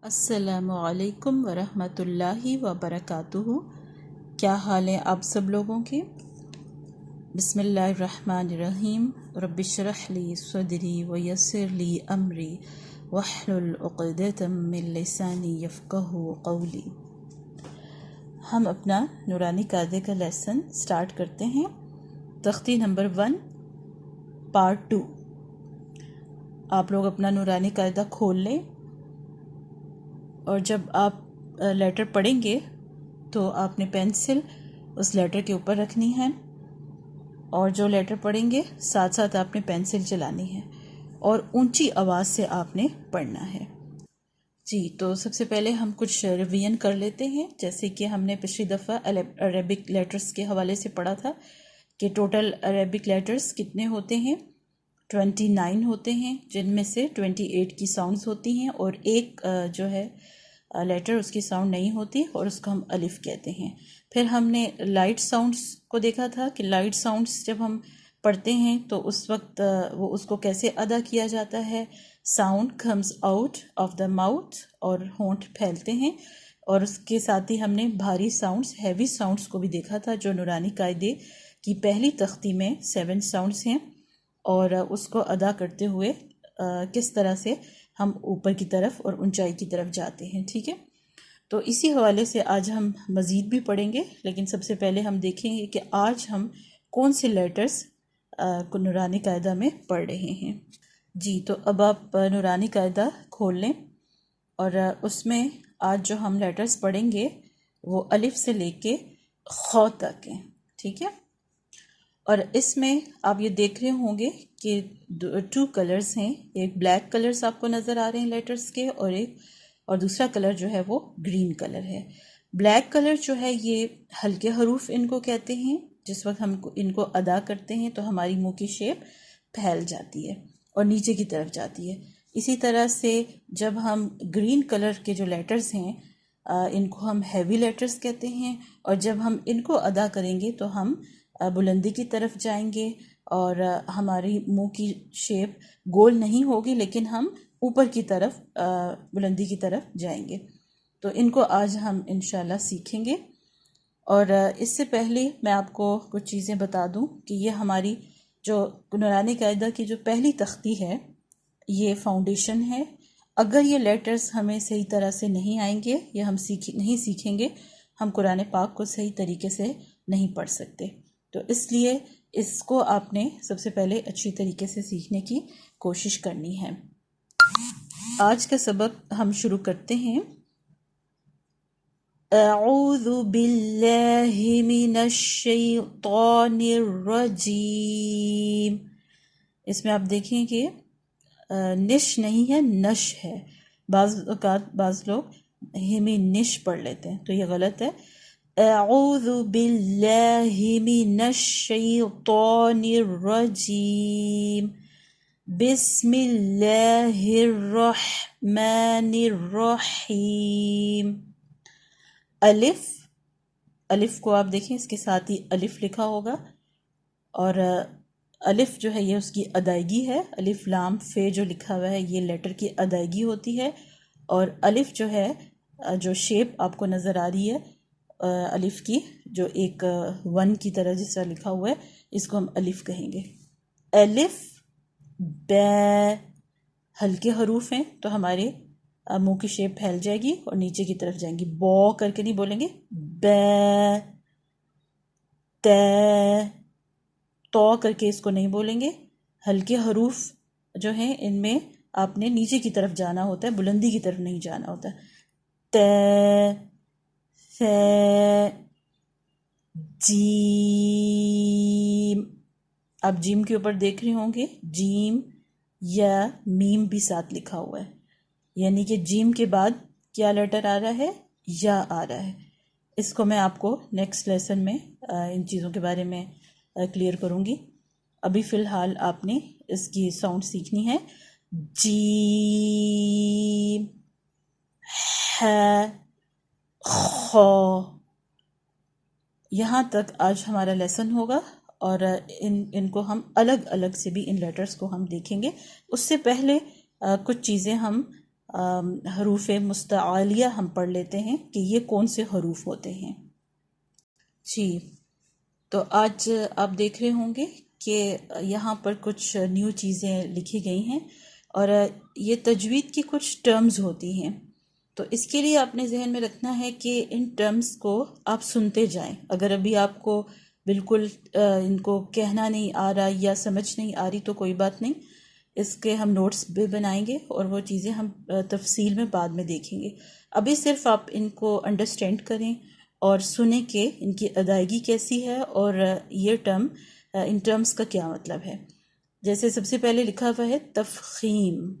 السلام علیکم ورحمۃ اللہ وبرکاتہ۔ کیا حال ہے آپ سب لوگوں کے؟ بسم اللہ الرحمن الرحیم۔ رب اشرح لی صدری ویسر لی امری واحلل عقدۃ من لسانی یفقہوا قولی۔ ہم اپنا نورانی قاعدے کا لیسن سٹارٹ کرتے ہیں۔ تختی نمبر 1 پارٹ 2۔ آپ لوگ اپنا نورانی قاعدہ کھول لیں، اور جب آپ لیٹر پڑھیں گے تو آپ نے پینسل اس لیٹر کے اوپر رکھنی ہے، اور جو لیٹر پڑھیں گے ساتھ ساتھ آپ نے پینسل چلانی ہے، اور اونچی آواز سے آپ نے پڑھنا ہے۔ جی، تو سب سے پہلے ہم کچھ ریویژن کر لیتے ہیں، جیسے کہ ہم نے پچھلی دفعہ عربک لیٹرز کے حوالے سے پڑھا تھا کہ ٹوٹل عربک لیٹرز کتنے ہوتے ہیں؟ 29 ہوتے ہیں، جن میں سے 28 کی ساؤنڈز ہوتی ہیں، اور ایک جو ہے لیٹر اس کی ساؤنڈ نہیں ہوتی، اور اس کو ہم الف کہتے ہیں۔ پھر ہم نے لائٹ ساؤنڈز کو دیکھا تھا کہ لائٹ ساؤنڈز جب ہم پڑھتے ہیں تو اس وقت وہ اس کو کیسے ادا کیا جاتا ہے۔ Sound comes out of the mouth, اور ہونٹ پھیلتے ہیں، اور اس کے ساتھ ہی ہم نے بھاری ساؤنڈز، ہیوی ساؤنڈز کو بھی دیکھا تھا، جو نورانی قاعدے کی پہلی تختی میں 7 ساؤنڈز ہیں، اور اس کو ادا کرتے ہوئے کس طرح سے ہم اوپر کی طرف اور اونچائی کی طرف جاتے ہیں۔ ٹھیک ہے، تو اسی حوالے سے آج ہم مزید بھی پڑھیں گے، لیکن سب سے پہلے ہم دیکھیں گے کہ آج ہم کون سے لیٹرز کو نورانی قاعدہ میں پڑھ رہے ہیں۔ جی، تو اب آپ نورانی قاعدہ کھول لیں، اور اس میں آج جو ہم لیٹرز پڑھیں گے وہ الف سے لے کے خ تک ہیں۔ ٹھیک ہے، اور اس میں آپ یہ دیکھ رہے ہوں گے کہ 2 کلرز ہیں، ایک بلیک کلرز آپ کو نظر آ رہے ہیں لیٹرز کے، اور دوسرا کلر جو ہے وہ گرین کلر ہے۔ بلیک کلر جو ہے یہ ہلکے حروف ان کو کہتے ہیں۔ جس وقت ہم ان کو ادا کرتے ہیں تو ہماری منہ کی شیپ پھیل جاتی ہے اور نیچے کی طرف جاتی ہے۔ اسی طرح سے جب ہم گرین کلر کے جو لیٹرز ہیں ان کو ہم ہیوی لیٹرز کہتے ہیں، اور جب ہم ان کو ادا کریں گے تو ہم بلندی کی طرف جائیں گے، اور ہماری منہ کی شیپ گول نہیں ہوگی، لیکن ہم اوپر کی طرف بلندی کی طرف جائیں گے۔ تو ان کو آج ہم انشاءاللہ سیکھیں گے، اور اس سے پہلے میں آپ کو کچھ چیزیں بتا دوں کہ یہ ہماری جو نورانی قاعدہ کی جو پہلی تختی ہے یہ فاؤنڈیشن ہے۔ اگر یہ لیٹرز ہمیں صحیح طرح سے نہیں آئیں گے یا ہم نہیں سیکھیں گے، ہم قرآن پاک کو صحیح طریقے سے نہیں پڑھ سکتے۔ تو اس لیے اس کو آپ نے سب سے پہلے اچھی طریقے سے سیکھنے کی کوشش کرنی ہے۔ آج کا سبق ہم شروع کرتے ہیں۔ اعوذ باللہ من الشیطان الرجیم۔ اس میں آپ دیکھیں کہ نش نہیں ہے، نش ہے۔ بعض اوقات بعض لوگ ہمی نش پڑھ لیتے ہیں، تو یہ غلط ہے۔ اعوذ باللہ من الشیطان الرجیم، بسم اللہ الرحمن الرحیم۔ الف کو آپ دیکھیں، اس کے ساتھ ہی الف لکھا ہوگا، اور الف جو ہے یہ اس کی ادائیگی ہے۔ الف لام فے جو لکھا ہوا ہے یہ لیٹر کی ادائیگی ہوتی ہے، اور الف جو ہے جو شیپ آپ کو نظر آ رہی ہے الف کی، جو ایک 1 کی طرح جس طرح لکھا ہوا ہے، اس کو ہم الف کہیں گے۔ الف ب ہلکے حروف ہیں تو ہمارے منہ کی شیپ پھیل جائے گی اور نیچے کی طرف جائیں گی۔ بو کر کے نہیں بولیں گے، ب ت تو کر کے اس کو نہیں بولیں گے۔ ہلکے حروف جو ہیں ان میں آپ نے نیچے کی طرف جانا ہوتا ہے، بلندی کی طرف نہیں جانا ہوتا۔ ت ث جیم۔ آپ جیم کے اوپر دیکھ رہے ہوں گے، جیم یا میم بھی ساتھ لکھا ہوا ہے، یعنی کہ جیم کے بعد کیا لیٹر آ رہا ہے؟ یا آ رہا ہے۔ اس کو میں آپ کو نیکسٹ لیسن میں ان چیزوں کے بارے میں کلیئر کروں گی۔ ابھی فی الحال آپ نے اس کی ساؤنڈ سیکھنی ہے۔ جیم، ح، خ۔ یہاں تک آج ہمارا لیسن ہوگا، اور ان کو ہم الگ الگ سے بھی ان لیٹرز کو ہم دیکھیں گے۔ اس سے پہلے کچھ چیزیں ہم حروف مستعالیہ ہم پڑھ لیتے ہیں کہ یہ کون سے حروف ہوتے ہیں. جی تو آج آپ دیکھ رہے ہوں گے کہ یہاں پر کچھ نیو چیزیں لکھی گئی ہیں اور یہ تجوید کی کچھ ٹرمز ہوتی ہیں. تو اس کے لیے آپ نے ذہن میں رکھنا ہے کہ ان ٹرمز کو آپ سنتے جائیں. اگر ابھی آپ کو بالکل ان کو کہنا نہیں آ رہا یا سمجھ نہیں آ رہی تو کوئی بات نہیں، اس کے ہم نوٹس بھی بنائیں گے اور وہ چیزیں ہم تفصیل میں بعد میں دیکھیں گے. ابھی صرف آپ ان کو انڈرسٹینڈ کریں اور سنیں کہ ان کی ادائیگی کیسی ہے اور یہ ٹرم ان ٹرمز کا کیا مطلب ہے. جیسے سب سے پہلے لکھا ہوا ہے تفخیم.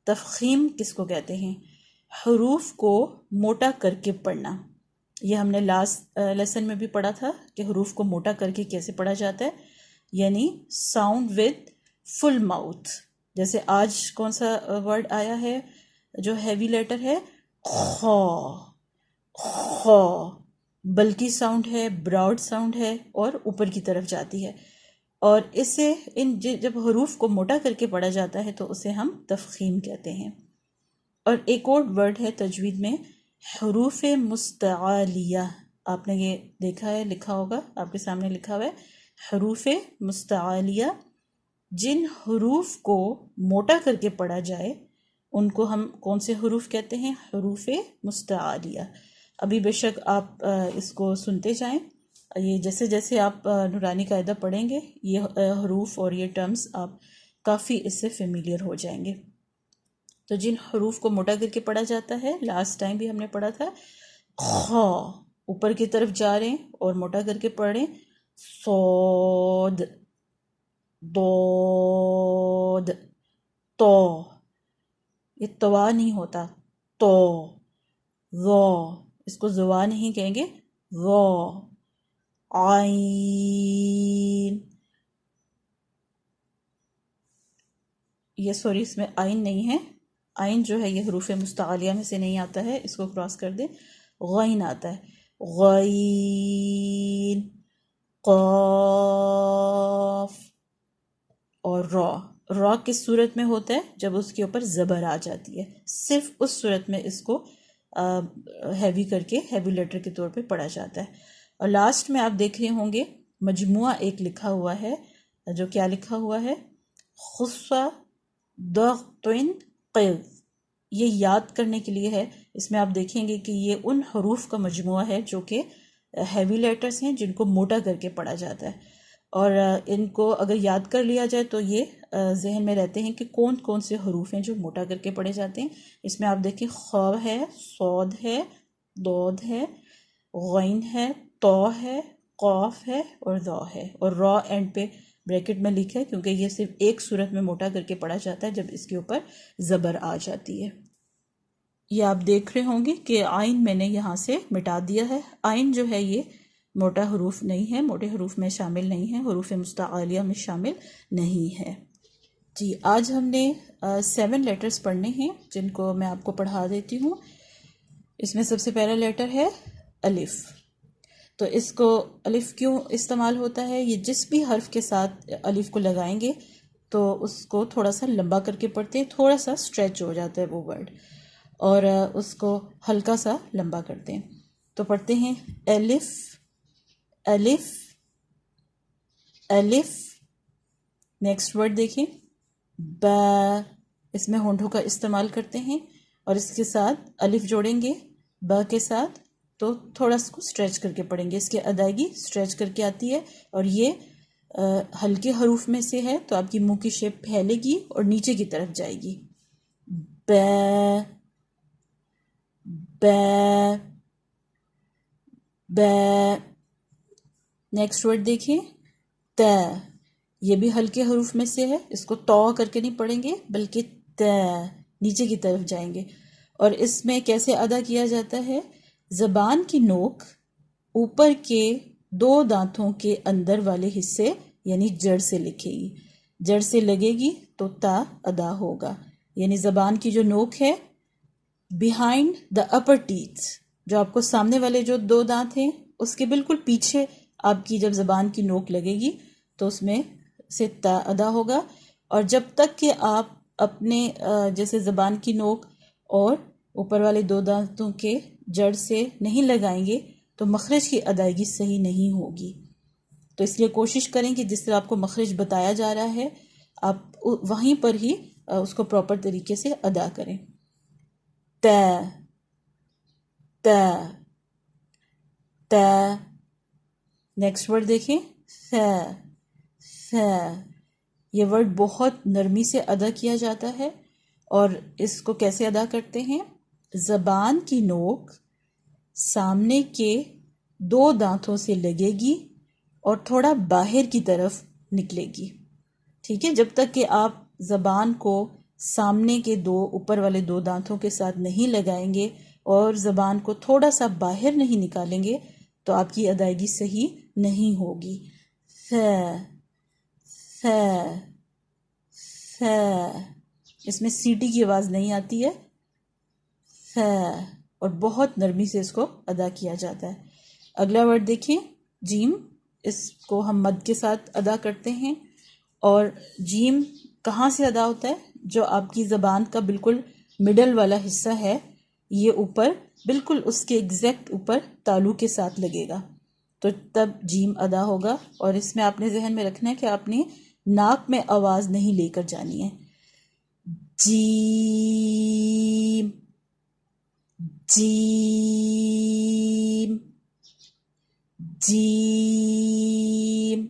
تفخیم کس کو کہتے ہیں؟ حروف کو موٹا کر کے پڑھنا. یہ ہم نے لاسٹ لیسن میں بھی پڑھا تھا کہ حروف کو موٹا کر کے کیسے پڑھا جاتا ہے، یعنی ساؤنڈ ود فل ماؤتھ. جیسے آج کون سا ورڈ آیا ہے جو ہیوی لیٹر ہے؟ خو. خو بلکی ساؤنڈ ہے، براؤڈ ساؤنڈ ہے اور اوپر کی طرف جاتی ہے، اور اسے جب حروف کو موٹا کر کے پڑھا جاتا ہے تو اسے ہم تفخیم کہتے ہیں. اور ایک اور ورڈ ہے تجوید میں حروف مستعالیہ. آپ نے یہ دیکھا ہے، لکھا ہوگا آپ کے سامنے لکھا ہوا ہے حروف مستعالیہ. جن حروف کو موٹا کر کے پڑھا جائے ان کو ہم کون سے حروف کہتے ہیں؟ حروف مستعالیہ. ابھی بے شک آپ اس کو سنتے جائیں. یہ جیسے جیسے آپ نورانی قاعدہ پڑھیں گے یہ حروف اور یہ ٹرمز آپ کافی اس سے فیملیئر ہو جائیں گے. تو جن حروف کو موٹا کر کے پڑھا جاتا ہے، لاسٹ ٹائم بھی ہم نے پڑھا تھا خو، اوپر کی طرف جا رہے ہیں اور موٹا کر کے پڑھ رہے ہیں. صاد، ضاد، تو. یہ توا نہیں ہوتا، تو. ظا، اس کو زوا نہیں کہیں گے، ظا. عین، یہ سوری اس میں آئین نہیں ہے، آئین جو ہے یہ حروف مستعالیہ میں سے نہیں آتا ہے، اس کو کراس کر دیں. غین آتا ہے، غین. قاف اور را. را کس صورت میں ہوتا ہے؟ جب اس کے اوپر زبر آ جاتی ہے، صرف اس صورت میں اس کو ہیوی کر کے ہیوی لیٹر کے طور پہ پڑھا جاتا ہے. اور لاسٹ میں آپ دیکھ رہے ہوں گے مجموعہ ایک لکھا ہوا ہے، جو کیا لکھا ہوا ہے؟ خصہ ضغطن قذ. یہ یاد کرنے کے لیے ہے. اس میں آپ دیکھیں گے کہ یہ ان حروف کا مجموعہ ہے جو کہ ہیوی لیٹرز ہیں جن کو موٹا کر کے پڑھا جاتا ہے، اور ان کو اگر یاد کر لیا جائے تو یہ ذہن میں رہتے ہیں کہ کون کون سے حروف ہیں جو موٹا کر کے پڑھے جاتے ہیں. اس میں آپ دیکھیں خو ہے، صاد ہے، ضاد ہے، غین ہے، تو ہے، قاف ہے اور ذا ہے، اور را اینڈ پہ بریکٹ میں لکھا ہے کیونکہ یہ صرف ایک صورت میں موٹا کر کے پڑھا جاتا ہے جب اس کے اوپر زبر آ جاتی ہے. یہ آپ دیکھ رہے ہوں گے کہ آئین میں نے یہاں سے مٹا دیا ہے. آئین جو ہے یہ موٹا حروف نہیں ہے، موٹے حروف میں شامل نہیں ہے، حروف مستعالیہ میں شامل نہیں ہے. جی آج ہم نے 7 لیٹرز پڑھنے ہیں جن کو میں آپ کو پڑھا دیتی ہوں. اس میں سب سے پہلا لیٹر ہے الف. تو اس کو الف کیوں استعمال ہوتا ہے؟ یہ جس بھی حرف کے ساتھ الف کو لگائیں گے تو اس کو تھوڑا سا لمبا کر کے پڑھتے ہیں، تھوڑا سا اسٹریچ ہو جاتا ہے وہ ورڈ، اور اس کو ہلکا سا لمبا کرتے ہیں. تو پڑھتے ہیں الف، الف، الف. نیکسٹ ورڈ دیکھیں با. اس میں ہونٹوں کا استعمال کرتے ہیں اور اس کے ساتھ الف جوڑیں گے با کے ساتھ تو تھوڑا اس کو اسٹریچ کر کے پڑھیں گے. اس کی ادائیگی اسٹریچ کر کے آتی ہے اور یہ ہلکے حروف میں سے ہے تو آپ کی منہ کی شیپ پھیلے گی اور نیچے کی طرف جائے گی. با، با، با. نیکسٹ ورڈ دیکھیں تا. یہ بھی ہلکے حروف میں سے ہے، اس کو تو کر کے نہیں پڑھیں گے بلکہ تا، نیچے کی طرف جائیں گے. اور اس میں کیسے ادا کیا جاتا ہے؟ زبان کی نوک اوپر کے 2 دانتوں کے اندر والے حصے یعنی جڑ سے لکھے گی، جڑ سے لگے گی تو تا ادا ہوگا. یعنی زبان کی جو نوک ہے بیہائنڈ دا اپر ٹیتھ، جو آپ کو سامنے والے جو 2 دانت ہیں اس کے بالکل پیچھے آپ کی جب زبان کی نوک لگے گی تو اس میں سے تا ادا ہوگا. اور جب تک کہ آپ اپنے جیسے زبان کی نوک اور اوپر والے 2 دانتوں کے جڑ سے نہیں لگائیں گے تو مخرج کی ادائیگی صحیح نہیں ہوگی. تو اس لیے کوشش کریں کہ جس طرح آپ کو مخرج بتایا جا رہا ہے آپ وہیں پر ہی اس کو پراپر طریقے سے ادا کریں. ت ت ت نیکسٹ ورڈ دیکھیں ف ف. یہ ورڈ بہت نرمی سے ادا کیا جاتا ہے. اور اس کو کیسے ادا کرتے ہیں؟ زبان کی نوک سامنے کے 2 دانتوں سے لگے گی اور تھوڑا باہر کی طرف نکلے گی. ٹھیک ہے، جب تک کہ آپ زبان کو سامنے کے اوپر والے 2 دانتوں کے ساتھ نہیں لگائیں گے اور زبان کو تھوڑا سا باہر نہیں نکالیں گے تو آپ کی ادائیگی صحیح نہیں ہوگی. ف ف ف. اس میں سیٹی کی آواز نہیں آتی ہے. ف. اور بہت نرمی سے اس کو ادا کیا جاتا ہے. اگلا ورڈ دیکھیں جیم. اس کو ہم مد کے ساتھ ادا کرتے ہیں. اور جیم کہاں سے ادا ہوتا ہے؟ جو آپ کی زبان کا بالکل مڈل والا حصہ ہے یہ اوپر بالکل اس کے ایگزیکٹ اوپر تالو کے ساتھ لگے گا تو تب جیم ادا ہوگا. اور اس میں آپ نے ذہن میں رکھنا ہے کہ آپ نے ناک میں آواز نہیں لے کر جانی ہے. جیم جیم جیم.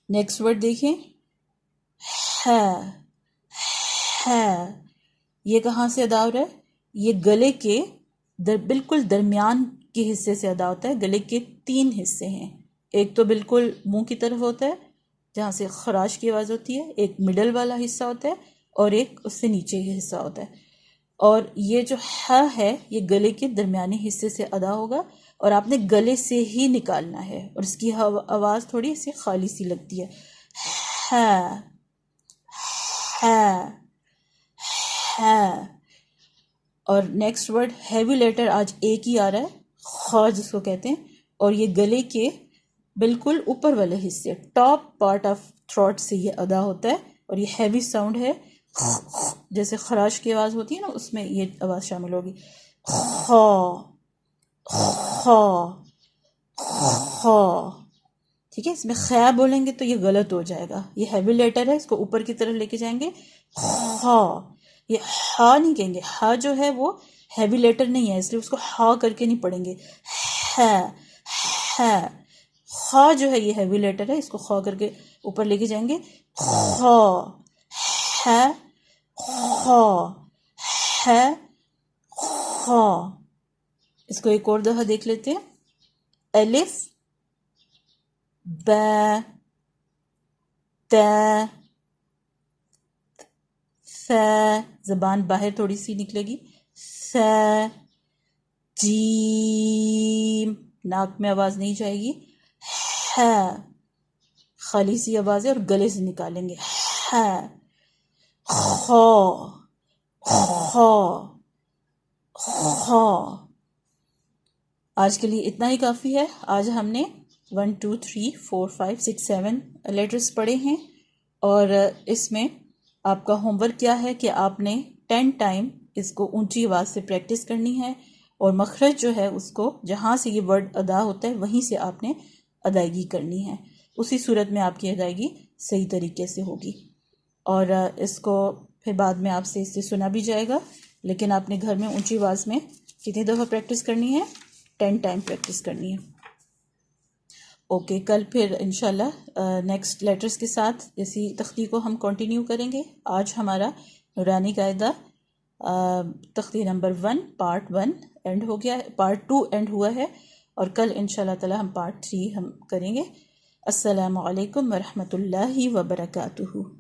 نیکسٹ ورڈ دیکھیں ہے ہے. یہ کہاں سے ادا ہو رہا ہے؟ یہ گلے کے بالکل درمیان کے حصے سے ادا ہوتا ہے. گلے کے 3 حصے ہیں. ایک تو بالکل منہ کی طرف ہوتا ہے جہاں سے خراش کی آواز ہوتی ہے، ایک مڈل والا حصہ ہوتا ہے اور ایک اس سے نیچے کا حصہ ہوتا ہے. اور یہ جو ہے یہ گلے کے درمیانی حصے سے ادا ہوگا اور آپ نے گلے سے ہی نکالنا ہے اور اس کی آواز تھوڑی سی خالی سی لگتی ہے. ہے ہے ہے. اور نیکسٹ ورڈ ہیوی لیٹر آج ایک ہی آ رہا ہے، خا جس کو کہتے ہیں. اور یہ گلے کے بالکل اوپر والے حصے ٹاپ پارٹ آف تھروٹ سے یہ ادا ہوتا ہے اور یہ ہیوی ساؤنڈ ہے. جیسے خراش کی آواز ہوتی ہے نا اس میں یہ آواز شامل ہوگی. خا خا خا. ٹھیک ہے، اس میں خیا بولیں گے تو یہ غلط ہو جائے گا. یہ ہیوی لیٹر ہے، اس کو اوپر کی طرف لے کے جائیں گے. خا. یہ ہا نہیں کہیں گے، ہا جو ہے وہ ہیوی لیٹر نہیں ہے اس لیے اس کو ہا کر کے نہیں پڑھیں گے. ہے ہے. خا جو ہے یہ ہیوی لیٹر ہے، اس کو خا کر کے اوپر لے کے جائیں گے. خا ہے خا ہے خا. اس کو ایک اور دفعہ دیکھ لیتے ہیں. الف ب ت ف. زبان باہر تھوڑی سی نکلے گی. ف جیم. ناک میں آواز نہیں جائے گی. ہے خالی سی آواز ہے اور گلے سے نکالیں گے. ہے خا خا خا. آج کے لیے اتنا ہی کافی ہے. آج ہم نے 1 2 3 4 5 6 7 لیٹرز پڑھے ہیں اور اس میں آپ کا ہوم ورک کیا ہے کہ آپ نے 10 ٹائم اس کو اونچی آواز سے پریکٹس کرنی ہے اور مخرج جو ہے اس کو جہاں سے یہ ورڈ ادا ہوتا ہے وہیں سے آپ نے ادائیگی کرنی ہے. اسی صورت میں آپ کی ادائیگی صحیح طریقے سے ہوگی. اور اس کو پھر بعد میں آپ سے اس سے سنا بھی جائے گا لیکن آپ نے گھر میں اونچی آواز میں کتنی دفعہ پریکٹس کرنی ہے؟ 10 ٹائم پریکٹس کرنی ہے. اوکے، کل پھر انشاءاللہ نیکسٹ لیٹرز کے ساتھ اسی تختی کو ہم کنٹینیو کریں گے. آج ہمارا نورانی قاعدہ تختی نمبر 1 پارٹ 1 اینڈ ہو گیا ہے، پارٹ 2 اینڈ ہوا ہے اور کل انشاءاللہ تعالی ہم پارٹ 3 ہم کریں گے. السلام علیکم ورحمۃ اللہ وبرکاتہ.